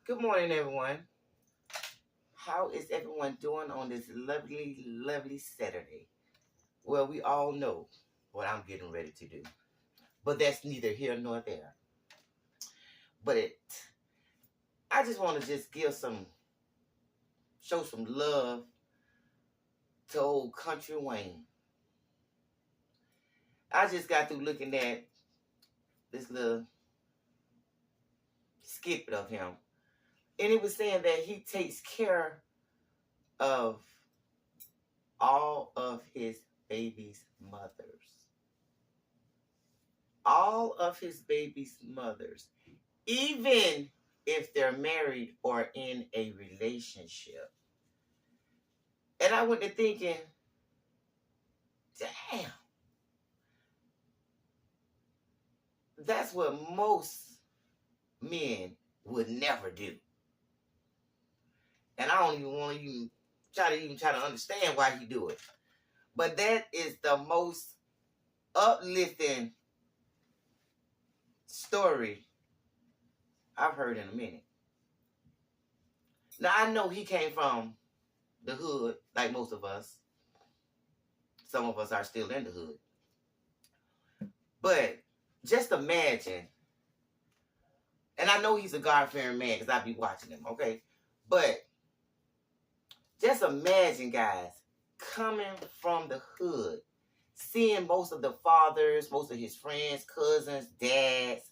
Good morning, everyone. How is everyone doing on this lovely, lovely Saturday? Well, we all know what I'm getting ready to do, but that's neither here nor there. But I just want to just show some love to old Country Wayne. I just got through looking at this little skit of him, and it was saying that he takes care of all of his babies' mothers. All of his babies' mothers, even if they're married or in a relationship. And I went to thinking, damn, that's what most men would never do. And I don't even want to try to understand why he do it. But that is the most uplifting story I've heard in a minute. Now, I know he came from the hood, like most of us. Some of us are still in the hood. But just imagine, and I know he's a God-fearing man because I be watching him, okay? But just imagine, guys, coming from the hood, seeing most of the fathers, most of his friends, cousins, dads,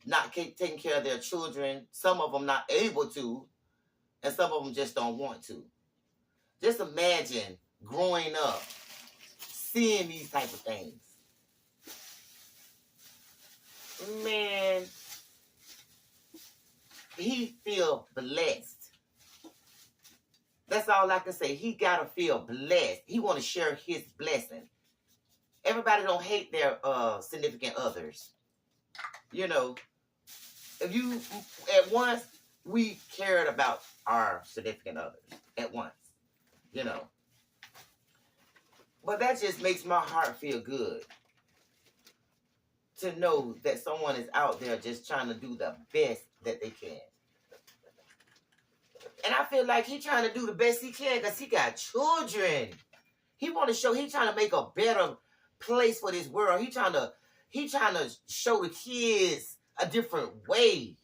not taking care of their children. Some of them not able to, and some of them just don't want to. Just imagine growing up, seeing these type of things. Man, he feel blessed. That's all I can say. He gotta feel blessed. He want to share his blessing. Everybody don't hate their significant others. If you at once we cared about our significant others at once, But that just makes my heart feel good to know that someone is out there just trying to do the best that they can. And I feel like he's trying to do the best he can because he got children. He want to show, he trying to make a better place for this world. He trying to show the kids a different way.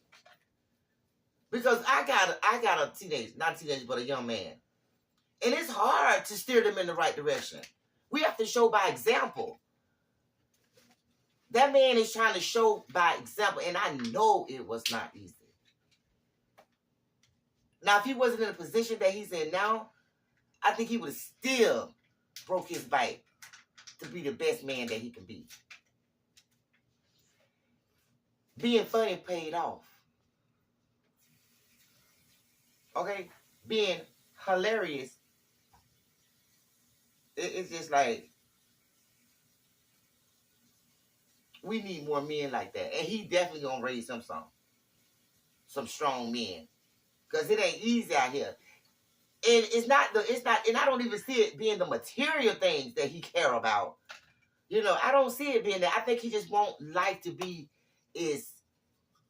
Because I got a teenage, not a teenager, but a young man. And it's hard to steer them in the right direction. We have to show by example. That man is trying to show by example, and I know it was not easy. Now, if he wasn't in the position that he's in now, I think he would have still broke his bite to be the best man that he can be. Being funny paid off. Okay? Being hilarious, it's just like, we need more men like that. And he definitely gonna raise some strong men. Because it ain't easy out here. And and I don't even see it being the material things that he care about. I don't see it being that. I think he just want life to be as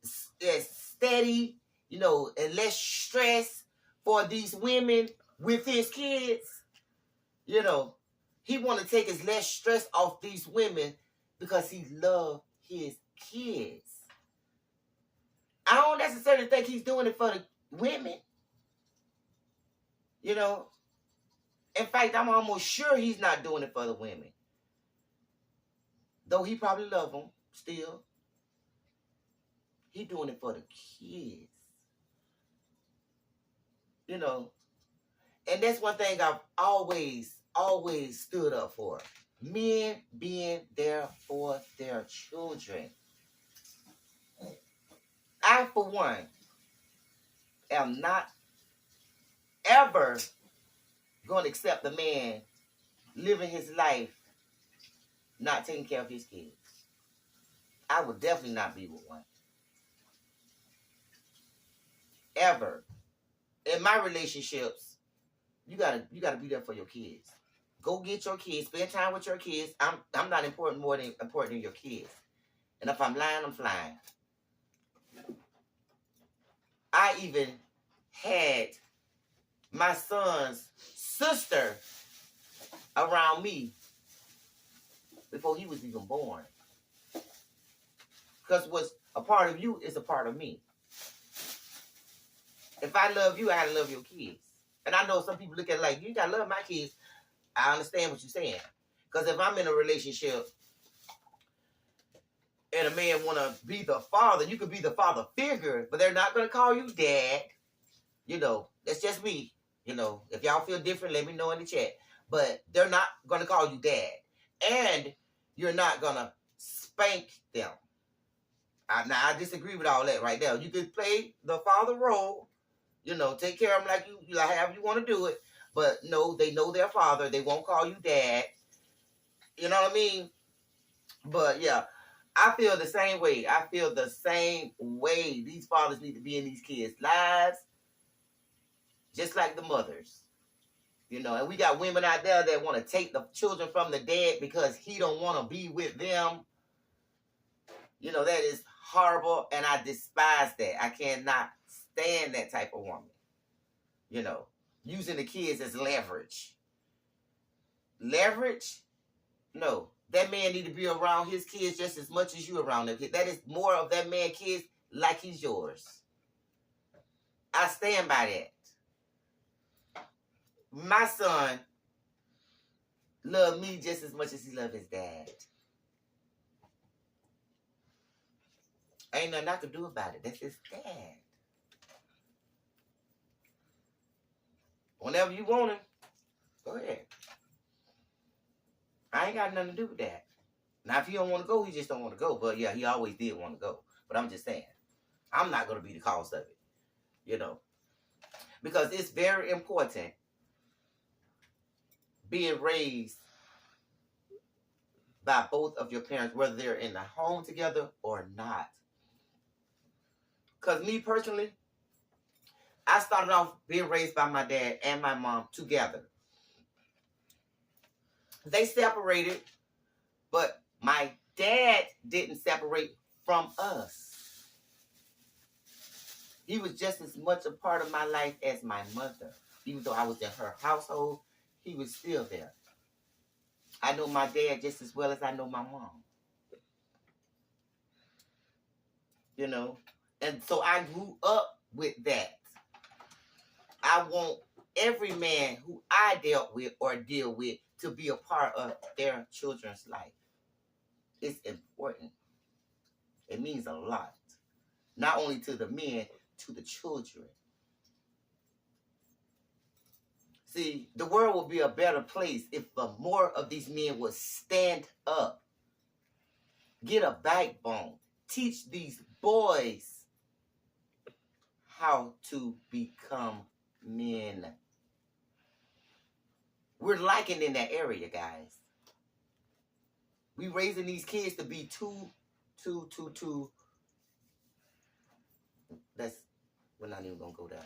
steady, and less stress for these women with his kids. He want to take as less stress off these women because he love his kids. I don't necessarily think he's doing it for the women. In fact, I'm almost sure he's not doing it for the women. Though he probably love them still. He doing it for the kids. And that's one thing I've always stood up for. Men being there for their children. I, for one, am not ever going to accept a man living his life not taking care of his kids. I would definitely not be with one. Ever. In my relationships, you gotta be there for your kids. Go get your kids. Spend time with your kids. I'm not important than your kids. And if I'm lying, I'm flying. I even had my son's sister around me before he was even born. Because what's a part of you is a part of me. If I love you, I gotta love your kids. And I know some people look at it like, you gotta love my kids. I understand what you're saying. Because if I'm in a relationship and a man want to be the father, you could be the father figure, but they're not going to call you dad. You know, that's just me. You know, if y'all feel different, let me know in the chat. But they're not going to call you dad. And you're not going to spank them. Now, I disagree with all that right now. You can play the father role, you know, take care of them like you however you want to do it. But no, they know their father. They won't call you dad. You know what I mean? But yeah, I feel the same way. I feel the same way. These fathers need to be in these kids' lives, just like the mothers. You know, and we got women out there that want to take the children from the dad because he don't want to be with them. You know, that is horrible, and I despise that. I cannot stand that type of woman. You know, using the kids as leverage. Leverage? No. That man need to be around his kids just as much as you around them. That is more of that man's kids like he's yours. I stand by that. My son loved me just as much as he loved his dad. Ain't nothing I can do about it. That's his dad. Whenever you want him, go ahead. I ain't got nothing to do with that. Now, if he don't want to go, he just don't want to go. But yeah, he always did want to go. But I'm just saying, I'm not going to be the cause of it. You know, because it's very important being raised by both of your parents, whether they're in the home together or not. Because me personally, I started off being raised by my dad and my mom together. They separated, but my dad didn't separate from us. He was just as much a part of my life as my mother. Even though I was in her household, he was still there. I know my dad just as well as I know my mom. You know? And so I grew up with that. I want every man who I dealt with or deal with to be a part of their children's life. It's important. It means a lot. Not only to the men, to the children. See, the world would be a better place if more of these men would stand up, get a backbone, teach these boys how to become men. We're lacking in that area, guys. We raising these kids to be too. We're not even gonna go there.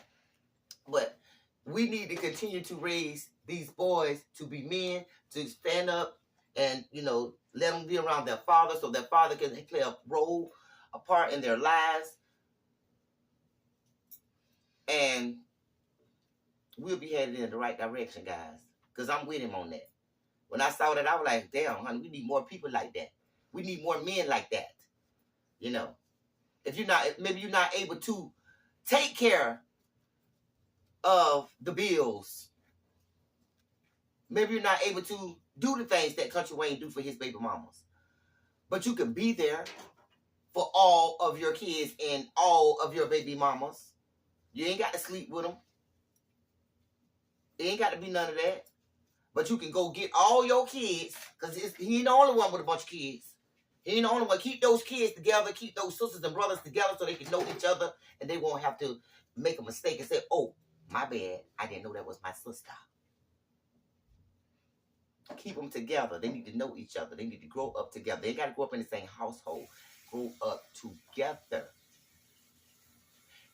But we need to continue to raise these boys to be men, to stand up and, you know, let them be around their father so their father can play a role, a part in their lives. And we'll be headed in the right direction, guys. Because I'm with him on that. When I saw that, I was like, damn, honey, we need more people like that. We need more men like that. You know, if maybe you're not able to take care of the bills. Maybe you're not able to do the things that Country Wayne do for his baby mamas. But you can be there for all of your kids and all of your baby mamas. You ain't got to sleep with them. It ain't got to be none of that. But you can go get all your kids, because he ain't the only one with a bunch of kids. He ain't the only one. Keep those kids together. Keep those sisters and brothers together so they can know each other and they won't have to make a mistake and say, oh, my bad. I didn't know that was my sister. Keep them together. They need to know each other. They need to grow up together. They got to grow up in the same household. Grow up together.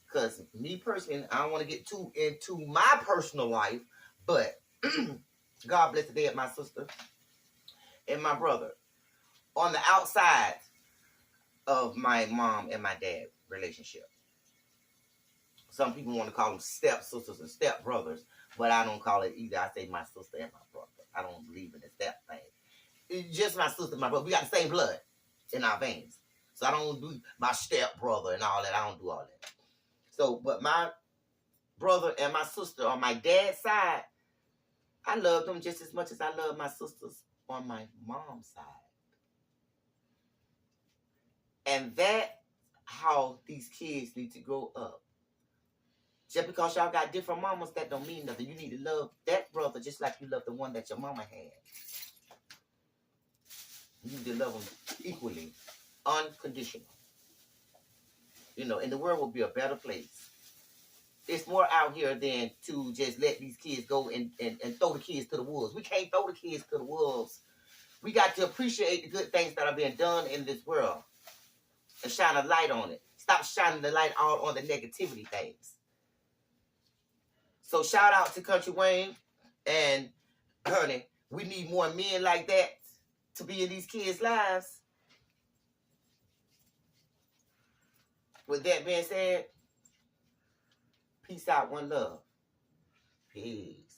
Because me personally, I don't want to get too into my personal life, but God bless the day of my sister and my brother. On the outside of my mom and my dad relationship. Some people want to call them step sisters and step brothers, but I don't call it either. I say my sister and my brother. I don't believe in the step thing. It's just my sister and my brother. We got the same blood in our veins. So I don't do my step brother and all that. I don't do all that. So, but my brother and my sister on my dad's side, I love them just as much as I love my sisters on my mom's side. And that's how these kids need to grow up. Just because y'all got different mamas, that don't mean nothing. You need to love that brother just like you love the one that your mama had. You need to love them equally, unconditional. You know, and the world will be a better place. It's more out here than to just let these kids go and throw the kids to the wolves. We can't throw the kids to the wolves. We got to appreciate the good things that are being done in this world and shine a light on it. Stop shining the light all on the negativity things. So shout out to Country Wayne, and honey, we need more men like that to be in these kids' lives. With that being said, peace out, one love. Peace.